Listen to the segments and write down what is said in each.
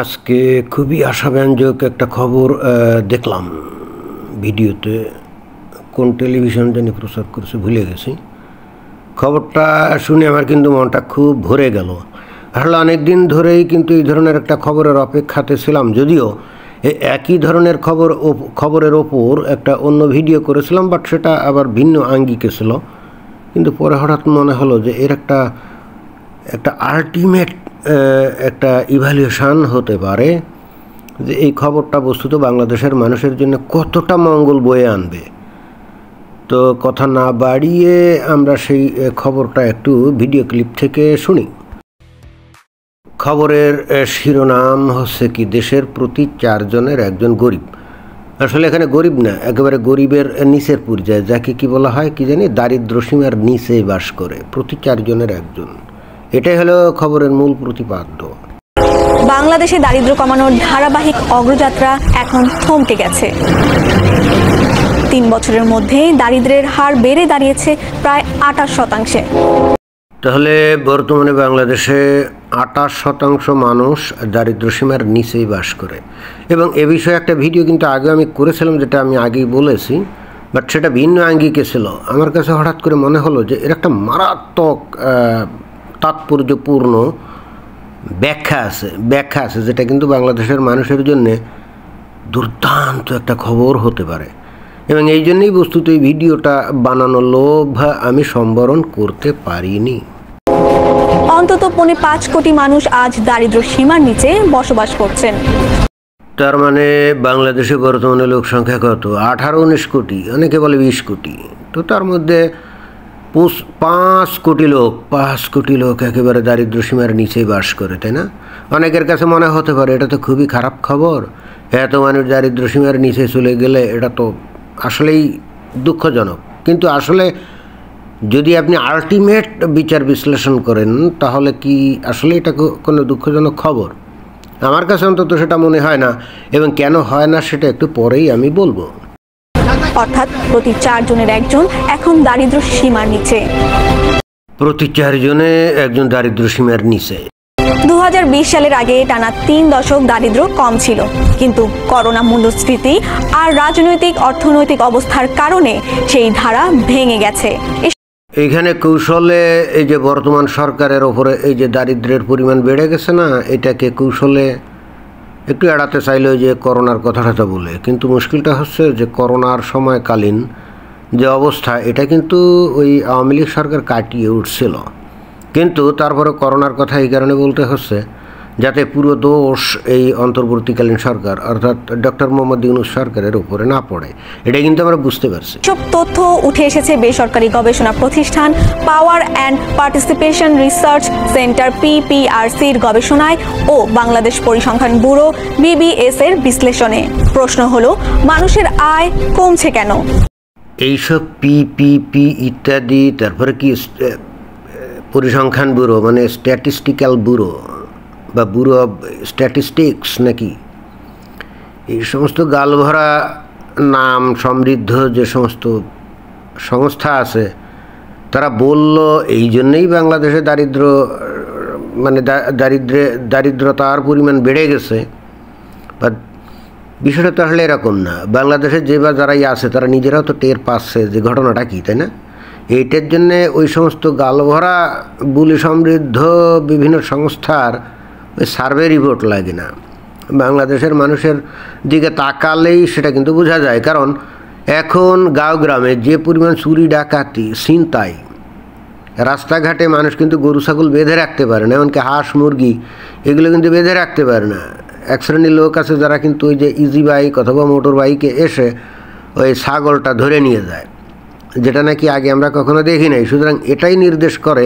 আজকে খুবই আশাব্যঞ্জক একটা খবর দেখলাম ভিডিওতে, কোন টেলিভিশন জানি প্রচার করেছে ভুলে গেছি। খবরটা শুনে আমার কিন্তু মনটা খুব ভরে গেল। আসলে অনেক দিন ধরেই কিন্তু এই ধরনের একটা খবরের অপেক্ষাতে ছিলাম, যদিও একই ধরনের খবরের ওপর একটা অন্য ভিডিও করেছিলাম, বাট সেটা আবার ভিন্ন আঙ্গিকে ছিল। কিন্তু পরে হঠাৎ মনে হলো যে এর একটা আলটিমেট একটা ইভ্যালুয়েশন হতে পারে যে এই খবরটা বস্তুত বাংলাদেশের মানুষের জন্য কতটা মঙ্গল বয়ে আনবে। তো কথা না বাড়িয়ে আমরা সেই খবরটা একটু ভিডিও ক্লিপ থেকে শুনি। খবরের শিরোনাম হচ্ছে কি, দেশের প্রতি 4 জনের একজন গরিব। আসলে এখানে গরিব না, একেবারে গরিবের নিচের পর্যায়ে, যাকে কি বলা হয় কি জানি, দারিদ্র সীমার নিচে বাস করে, প্রতি 4 জনের একজন। এটাই হলো খবরের মূল প্রতিপাদ্য। বাংলাদেশে দারিদ্র্য কমানোর ধারাবাহিক অগ্রযাত্রা এখন থমকে গেছে। 3 বছরের মধ্যে দারিদ্র্যের হার বেড়ে দাঁড়িয়েছে প্রায় 28%। তাহলে বর্তমানে বাংলাদেশে 28% মানুষ দারিদ্র সীমার নিচেই বাস করে। এবং এ বিষয়ে একটা ভিডিও কিন্তু আগে আমি করেছিলাম, যেটা আমি আগেই বলেছি, বাট সেটা ভিন্ন আঙ্গিকে ছিল। আমার কাছে হঠাৎ করে মনে হলো যে এর একটা মারাত্মক তাৎপর্যপূর্ণ ব্যাখ্যা আছে, যেটা কিন্তু বাংলাদেশের মানুষের জন্যে দুর্দান্ত একটা খবর হতে পারে। এবং এই জন্যই বস্তুত এই ভিডিওটা বানানোর লোভ আমি সম্বরণ করতে পারিনি। অন্তত 5 কোটি মানুষ আজ দারিদ্র্য সীমার নিচে বসবাস করছেন। তার মানে বাংলাদেশে বর্তমানে লোক সংখ্যা কত? 18-19 কোটি, অনেকে বলে 20 কোটি। তো তার মধ্যে 5 কোটি লোক একেবারে দারিদ্র সীমার নিচেই বাস করে, তাই না? অনেকের কাছে মনে হতে পারে এটা তো খুবই খারাপ খবর, এত মানুষ দারিদ্র সীমার নিচে চলে গেলে এটা তো আসলেই দুঃখজনক। কিন্তু আসলে যদি আপনি আলটিমেট বিচার বিশ্লেষণ করেন, তাহলে কি আসলে এটা কোনো দুঃখজনক খবর? আমার কাছে অন্তত সেটা মনে হয় না। এবং কেন হয় না সেটা একটু পরেই আমি বলবো। অর্থাৎ প্রতি 4 জনের একজন এখন দারিদ্র্য সীমার নিচে। প্রতি 4 জনে একজন দারিদ্র সীমার নিচে। 2020 সালের আগে টানা 3 দশক দারিদ্র্য কম ছিল, কিন্তু করোনা মূল্যস্ফীতি আর রাজনৈতিক অর্থনৈতিক অবস্থার কারণে সেই ধারা ভেঙে গেছে। এইখানে কৌশলে এই যে বর্তমান সরকারের ওপরে এই যে দারিদ্র্যের পরিমাণ বেড়ে গেছে না, এটাকে কৌশলে একটু এড়াতে চাইলে যে করোনার কথাটা বলে। কিন্তু মুশকিলটা হচ্ছে যে করোনার সময়কালীন যে অবস্থা, এটা কিন্তু ওই আওয়ামী লীগ সরকার কাটিয়ে উঠছিল। কিন্তু তারপরে করোনার কথা এই কারণে বলতে হচ্ছে যাতে পুরো দোষ এই অন্তর্বর্তীকালীন সরকার অর্থাৎ ডক্টর মোহাম্মদ ইউনূস সরকারের উপরে না পড়ে। এটা কিন্তু আমরা বুঝতে পারছি। সব তথ্য উঠে এসেছে বেসরকারি গবেষণা প্রতিষ্ঠান power and participation research centre PPRC-র গবেষণায় ও বাংলাদেশ পরিসংখ্যান ব্যুরো BBS এর বিশ্লেষণে। প্রশ্ন হলো, মানুষের আয় কমছে কেন? এইসব PPP ইত্যাদি, তারপরে কি পরিসংখ্যান ব্যুরো মানে স্ট্যাটিস্টিক্যাল ব্যুরো বা ব্যুরো অব স্ট্যাটিস্টিক্স নাকি, এই সমস্ত গালভরা নাম সমৃদ্ধ যে সমস্ত সংস্থা তারা বলল এই জন্যই বাংলাদেশে দারিদ্রতার পরিমাণ বেড়ে গেছে। বা বিষয়টা তো আসলে এরকম না। বাংলাদেশে যে বা যারাই আছে তারা নিজেরাও তো টের পাচ্ছে যে ঘটনাটা কী, তাই না? এইটার জন্যে ওই সমস্ত গালভরা বুলি সমৃদ্ধ বিভিন্ন সংস্থার ওই সার্ভে রিপোর্ট লাগে না। বাংলাদেশের মানুষের দিকে তাকালেই সেটা কিন্তু বোঝা যায়। কারণ এখন গাঁও গ্রামে যে পরিমাণ চুরি ডাকাতি ছিনতাই, রাস্তাঘাটে মানুষ কিন্তু গরু ছাগল বেঁধে রাখতে পারে না, এমনকি হাঁস মুরগি এগুলো কিন্তু বেঁধে রাখতে পারে না। এক শ্রেণীর লোক আছে যারা কিন্তু ওই যে ইজি বাইক অথবা মোটর বাইকে এসে ওই ছাগলটা ধরে নিয়ে যায়, যেটা নাকি আগে আমরা কখনো দেখি নাই। সুতরাং এটাই নির্দেশ করে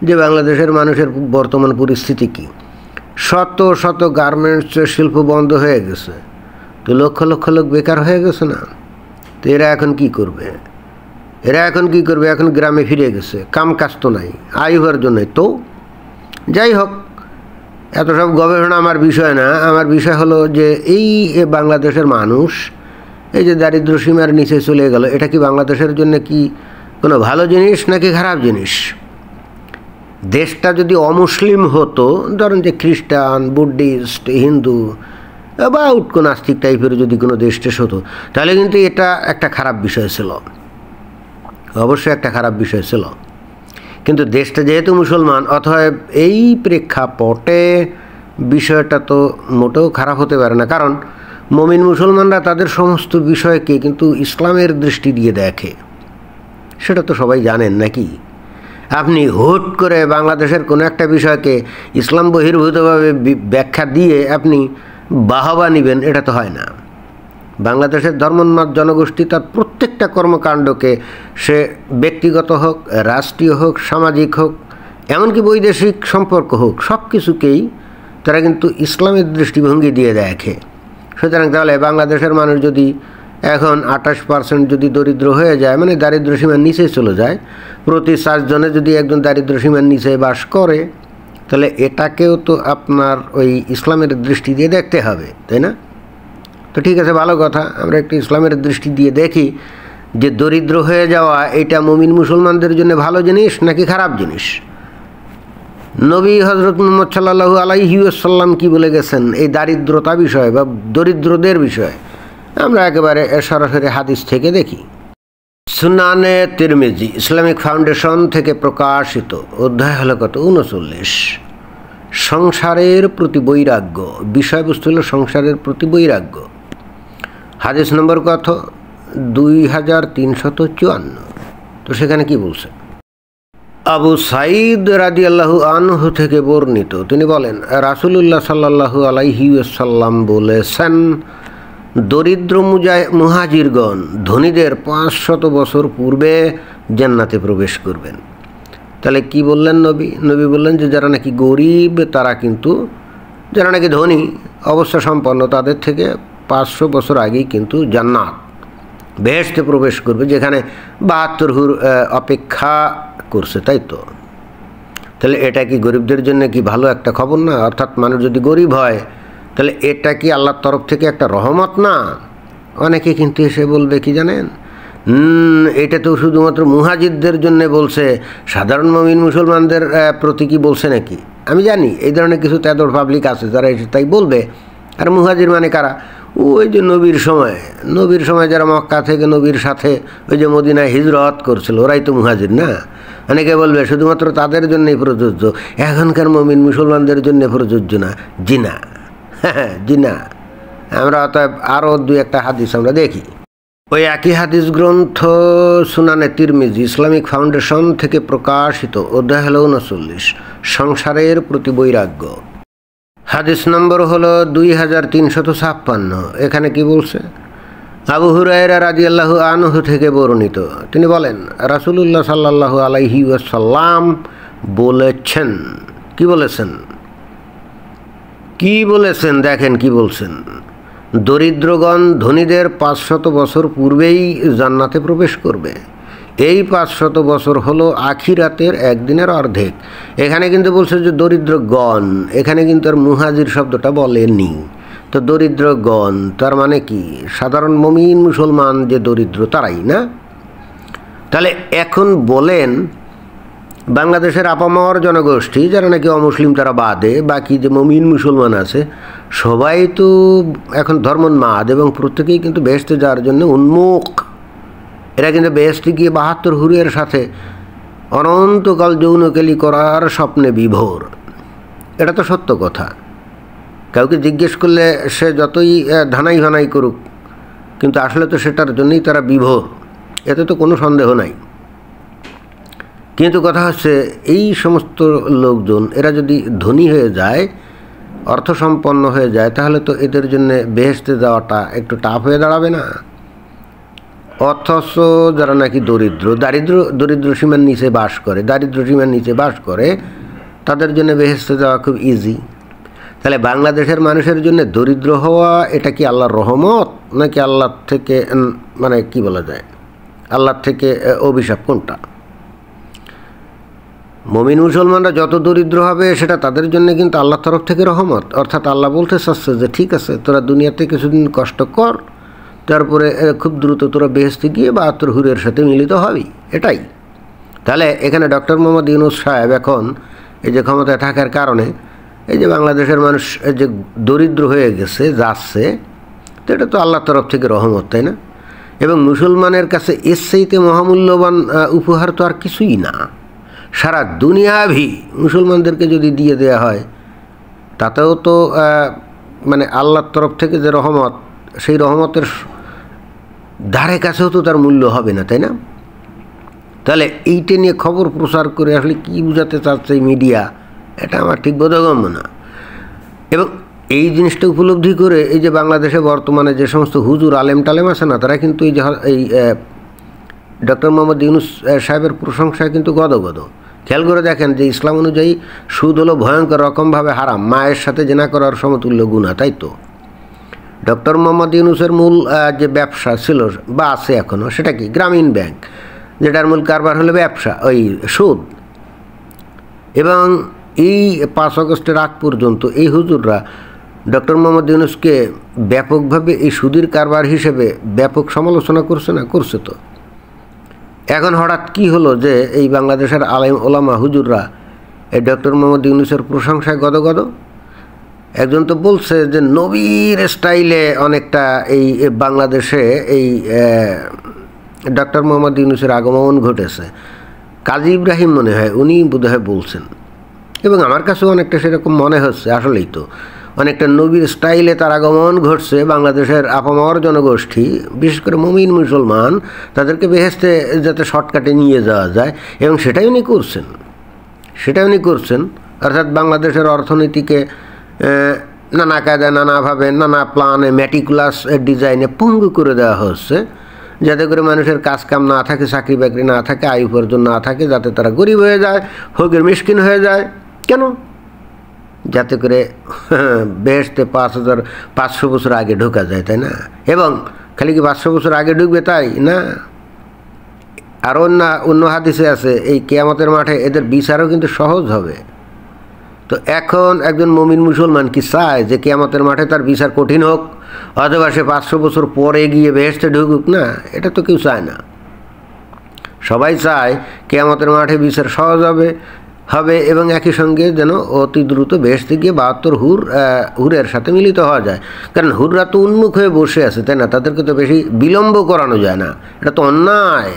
যে বাংলাদেশের মানুষের বর্তমান পরিস্থিতি কী। শত শত গার্মেন্টস শিল্প বন্ধ হয়ে গেছে, তো লক্ষ লক্ষ লোক বেকার হয়ে গেছে না। তো এরা এখন কি করবে? এখন গ্রামে ফিরে গেছে, কাম কাজ তো নাই, আয় উপার্জন নাই। তো যাই হোক, এত সব গবেষণা আমার বিষয় না। আমার বিষয় হলো যে এই বাংলাদেশের মানুষ এই যে দারিদ্র সীমার নিচে চলে গেল, এটা কি বাংলাদেশের জন্য কি কোনো ভালো জিনিস নাকি খারাপ জিনিস? দেশটা যদি অমুসলিম হতো, ধরেন যে খ্রিস্টান, বুদ্ধিস্ট, হিন্দু বা উটকো নাস্তিক টাইপের যদি কোনো দেশ হতো, তাহলে কিন্তু এটা একটা খারাপ বিষয় ছিল, অবশ্যই একটা খারাপ বিষয় ছিল। কিন্তু দেশটা যেহেতু মুসলমান, অতএব এই প্রেক্ষাপটে বিষয়টা তো মোটেও খারাপ হতে পারে না। কারণ মুমিন মুসলমানরা তাদের সমস্ত বিষয়কে কিন্তু ইসলামের দৃষ্টি দিয়ে দেখে, সেটা তো সবাই জানেন নাকি? আপনি হুট করে বাংলাদেশের কোনো একটা বিষয়কে ইসলাম বহির্ভূতভাবে ব্যাখ্যা দিয়ে আপনি বাহবা নেবেন, এটা তো হয় না। বাংলাদেশের ধর্মোন্মাদ জনগোষ্ঠী তার প্রত্যেকটা কর্মকাণ্ডকে, সে ব্যক্তিগত হোক, রাষ্ট্রীয় হোক, সামাজিক হোক, এমনকি বৈদেশিক সম্পর্ক হোক, সব কিছুকেই তারা কিন্তু ইসলামের দৃষ্টিভঙ্গি দিয়ে দেখে। সুতরাং তাহলে বাংলাদেশের মানুষ যদি এখন 28% যদি দরিদ্র হয়ে যায়, মানে দারিদ্র সীমার নিচে চলে যায়, প্রতি 4 জনে যদি একজন দারিদ্র সীমার নিচে বাস করে, তাহলে এটাকেও তো আপনার ওই ইসলামের দৃষ্টি দিয়ে দেখতে হবে, তাই না? তো ঠিক আছে, ভালো কথা, আমরা একটু ইসলামের দৃষ্টি দিয়ে দেখি যে দরিদ্র হয়ে যাওয়া এটা মুমিন মুসলমানদের জন্য ভালো জিনিস নাকি খারাপ জিনিস। নবী হজরত মুহাম্মদ সাল্লাল্লাহু আলাইহি ওয়াসাল্লাম কি বলে গেছেন এই দারিদ্রতা বিষয়ে বা দরিদ্রদের বিষয়ে, আমরা একেবারে সরাসরি হাদিস থেকে দেখি। সুনানে তিরমিজি ইসলামিক ফাউন্ডেশন থেকে প্রকাশিত, অধ্যায় হলো কত? 39। সংসারের প্রতি বৈরাগ্য, বিষয়বস্তু হলো সংসারের প্রতি বৈরাগ্য। হাদিস নম্বর কত? 2354। তো সেখানে কি বলছে? আবু সাঈদ রাদিয়াল্লাহু আনহু থেকে বর্ণিত, তিনি বলেন রাসূলুল্লাহ সাল্লাল্লাহু আলাইহি ওয়াসাল্লাম বলেছেন, দরিদ্র মুহাজিরগণ ধনীদের 500 বছর পূর্বে জান্নাতে প্রবেশ করবেন। তাহলে কি বললেন নবী? নবী বললেন যে যারা নাকি গরিব, তারা কিন্তু, যারা নাকি ধনী অবস্থা সম্পন্ন, তাদের থেকে 500 বছর আগেই কিন্তু জান্নাত, বেহেশতে প্রবেশ করবে, যেখানে 72 হুর অপেক্ষা করছে, তাই তো? তাহলে এটা কি গরিবদের জন্য কি ভালো একটা খবর না? অর্থাৎ মানুষ যদি গরিব হয়, তাহলে এটা কি আল্লাহর তরফ থেকে একটা রহমত না? অনেকে কিন্তু এসে বলবে কি জানেন, এটা তো শুধুমাত্র মুহাজিরদের জন্য বলছে, সাধারণ মুমিন মুসলমানদের প্রতি কি বলছে নাকি? আমি জানি এই ধরনের কিছু তেদর পাবলিক আছে যারা এসে তাই বলবে। আর মুহাজির মানে কারা? ওই যে নবীর সময় যারা মক্কা থেকে নবীর সাথে ওই যে মদিনায় হিজরত করছিল, ওরাই তো মুহাজির না? অনেকে বলবে শুধুমাত্র তাদের জন্যই প্রযোজ্য, এখনকার মুমিন মুসলমানদের জন্য প্রযোজ্য না। জি না, হ্যাঁ জি না। আমরা অতএব আরও 2-1টা হাদিস আমরা দেখি। ওই একই হাদিস গ্রন্থ সুনানে তিরমিজি ইসলামিক ফাউন্ডেশন থেকে প্রকাশিত, অধ্যায় হলো 39, সংসারের প্রতি বৈরাগ্য। হাদিস নম্বর হলো 2356। এখানে কি বলছে? আবু হুরায়রা রাদিয়াল্লাহু আনহু থেকে বর্ণিত, তিনি বলেন রাসূলুল্লাহ সাল্লাল্লাহু আলাইহি ওয়াসাল্লাম বলেছেন, কি বলেছেন? দেখেন কি বলছেন, দরিদ্রগণ ধনীদের 500 বছর পূর্বেই জান্নাতে প্রবেশ করবে। এই 500 বছর হলো আখিরাতের একদিনের অর্ধেক। এখানে কিন্তু বলছে যে দরিদ্রগণ, এখানে কিন্তু আর মুহাজির শব্দটা বলেনি। তো দরিদ্রগণ তার মানে কি সাধারণ মুমিন মুসলমান যে দরিদ্র তারাই না? তাহলে এখন বলেন বাংলাদেশের আপামর জনগোষ্ঠী যারা নাকি অমুসলিম তারা বাদে বাকি যে মুমিন মুসলমান আছে, সবাই তো এখন ধর্মোন্মাদ এবং প্রত্যেকেই কিন্তু বেহেশতে যাওয়ার জন্য উন্মুখ। এরা কিন্তু বেহেশতে গিয়ে 72 হুরের সাথে অনন্তকাল যৌনকেলি করার স্বপ্নে বিভোর। এটা তো সত্য কথা। কাউকে জিজ্ঞেস করলে সে যতই ধানাই ভানাই করুক, কিন্তু আসলে তো সেটার জন্যই তারা বিভোর, এতে তো কোনো সন্দেহ নাই। কিন্তু কথা হচ্ছে এই সমস্ত লোকজন এরা যদি ধনী হয়ে যায়, অর্থসম্পন্ন হয়ে যায়, তাহলে তো এদের জন্য বেহেশতে যাওয়াটা একটু টাফ হয়ে দাঁড়াবে না? অথচ যারা নাকি দরিদ্র সীমার নিচে বাস করে, দারিদ্র সীমার নিচে বাস করে, তাদের জন্য বেহেশতে যাওয়া খুব ইজি। তাহলে বাংলাদেশের মানুষের জন্য দরিদ্র হওয়া এটা কি আল্লাহর রহমত নাকি আল্লাহর থেকে, মানে কি বলা যায়, আল্লাহর থেকে অভিশাপ কোনটা? মুমিন মুসলমানরা যত দরিদ্র হবে সেটা তাদের জন্য কিন্তু আল্লাহর তরফ থেকে রহমত। অর্থাৎ আল্লাহ বলতে চাচ্ছে যে ঠিক আছে, তোরা দুনিয়াতে কিছুদিন কষ্ট কর, তারপরে খুব দ্রুত তোরা বেহেশতে গিয়ে 72 হুরের সাথে মিলিত হবি, এটাই। তাহলে এখানে ডক্টর মোহাম্মদ ইউনূস সাহেব এখন এই যে ক্ষমতায় থাকার কারণে এই যে বাংলাদেশের মানুষ যে দরিদ্র হয়ে গেছে যাচ্ছে, তো এটা তো আল্লাহর তরফ থেকে রহমত, তাই না? এবং মুসলমানের কাছে এর চাইতে মহামূল্যবান উপহার তো আর কিছুই না। সারা দুনিয়াভি মুসলমানদেরকে যদি দিয়ে দেওয়া হয় তাতেও তো মানে আল্লাহর তরফ থেকে যে রহমত, সেই রহমতের ধারে কাছেও তো তার মূল্য হবে না, তাই না? তাহলে এইটা নিয়ে খবর প্রচার করে আসলে কী বোঝাতে চাচ্ছে এই মিডিয়া, এটা আমার ঠিক বোধগম্য না। এবং এই জিনিসটা উপলব্ধি করে এই যে বাংলাদেশে বর্তমানে যে সমস্ত হুজুর আলেম টালেম আছে না, তারা কিন্তু এই যে এই ডক্টর মোহাম্মদ ইউনূস সাহেবের প্রশংসায় কিন্তু গদগদ। খেয়াল করে দেখেন যে ইসলাম অনুযায়ী সুদ হলো ভয়ঙ্কর রকমভাবে হারাম, মায়ের সাথে জেনা করার সমতুল্য গুনাহ, তাই তো? ডক্টর মোহাম্মদ ইউনূসের মূল যে ব্যবসা ছিল বা আছে এখনও, সেটা কি? গ্রামীণ ব্যাংক, যেটার মূল কারবার হলো ব্যবসা, ওই সুদ। এবং এই 5 আগস্টের আগ পর্যন্ত এই হুজুররা ডক্টর মোহাম্মদ ইউনূসকে ব্যাপকভাবে এই সুদের কারবার হিসেবে ব্যাপক সমালোচনা করছে না? করছে তো। এখন হঠাৎ কি হলো যে এই বাংলাদেশের আলেম ওলামা হুজুররা এই ডক্টর মোহাম্মদ ইউনূসের প্রশংসায় গদগদ? একজন তো বলছে যে নবীর স্টাইলে অনেকটা এই বাংলাদেশে এই ডক্টর মোহাম্মদ ইউনূসের আগমন ঘটেছে। কাজী ইব্রাহিম মনে হয় উনি বোধহয় বলছেন, এবং আমার কাছেও অনেকটা সেরকম মনে হচ্ছে। আসলেই তো অনেকটা নবীর স্টাইলে তার আগমন ঘটছে। বাংলাদেশের আপামর জনগোষ্ঠী, বিশেষ করে মুমিন মুসলমান, তাদেরকে বেহেশতে যাতে শর্টকাটে নিয়ে যাওয়া যায়, এবং সেটাই উনি করছেন। অর্থাৎ বাংলাদেশের অর্থনীতিকে নানা কায়দায়, নানাভাবে, নানা প্ল্যানে, ম্যাটিকুলাস ডিজাইনে পঙ্গু করে দেওয়া হচ্ছে, যাতে করে মানুষের কাজকাম না থাকে, চাকরি বাকরি না থাকে, আয় উপার্জন না থাকে, যাতে তারা গরিব হয়ে যায়, ফকির মিসকিন হয়ে যায়। কেন? যাতে করে বেহেশতে 5,500 বছর আগে ঢোকা যায়, তাই না? এবং খালি কি 500 বছর আগে ঢুকবে তাই না, আর অন্য হাদিসে আছে এই কিয়ামতের মাঠে এদের বিচারও কিন্তু সহজ হবে। তো এখন একজন মুমিন মুসলমান কি চায় যে কিয়ামতের মাঠে তার বিচার কঠিন হোক, অথবা সে 500 বছর পরে গিয়ে বেহেশতে ঢুকুক? না, এটা তো কেউ চায় না। সবাই চায় কিয়ামতের মাঠে বিচার সহজ হবে এবং একই সঙ্গে যেন অতি দ্রুত বেহেশতে গিয়ে 72 হুরের সাথে মিলিত হওয়া যায়। কারণ হুররা তো উন্মুখ হয়ে বসে আছে, তাই না? তাদেরকে তো বেশি বিলম্ব করানো যায় না, এটা তো অন্যায়।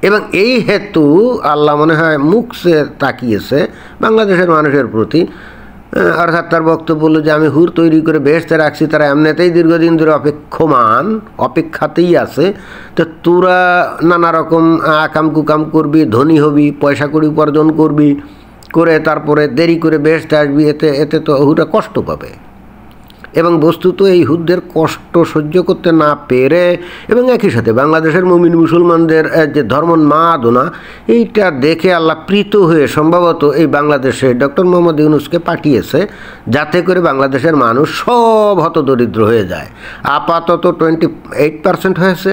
এবং এই হেতু আল্লাহ মনে হয় মুখ সে তাকিয়েছে বাংলাদেশের মানুষের প্রতি, অর্থাৎ তার বক্তব্য বলল যে আমি হুর তৈরি করে বেহেশতে রাখছি, তারা এমনিতেই দীর্ঘদিন ধরে অপেক্ষাতেই আছে। তো তোরা নানা রকম আকাম কুকাম করবি, ধনী হবি, পয়সা কড়ি উপার্জন করবি, করে তারপরে দেরি করে বেহেশতে আসবি, এতে তো হুরা কষ্ট পাবে। এবং বস্তুত এই হুরদের কষ্ট সহ্য করতে না পেরে, এবং একই সাথে বাংলাদেশের মুমিন মুসলমানদের যে ধর্মোন্মাদনা, এইটা দেখে আল্লাহ প্রীত হয়ে সম্ভবত এই বাংলাদেশে ডক্টর মোহাম্মদ ইউনূসকে পাঠিয়েছে, যাতে করে বাংলাদেশের মানুষ সব হতদরিদ্র হয়ে যায়। আপাতত 28% হয়েছে।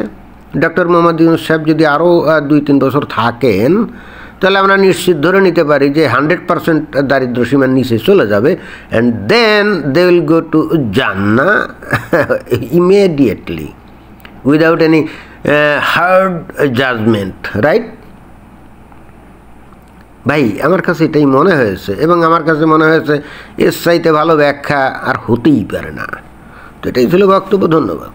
ডক্টর মোহাম্মদ ইউনূস সাহেব যদি আরও 2-3 বছর থাকেন, তাহলে আমরা নিশ্চিত ধরে নিতে পারি যে 100% দারিদ্র সীমার নিচে চলে যাবে, and then they will go to জান্নাহ immediately without any hard judgement, right? ভাই, আমার কাছে এটাই মনে হয়েছে, এবং আমার কাছে মনে হয়েছে এর চাইতে ভালো ব্যাখ্যা আর হতেই পারে না। তো এটাই ছিল বক্তব্য। ধন্যবাদ।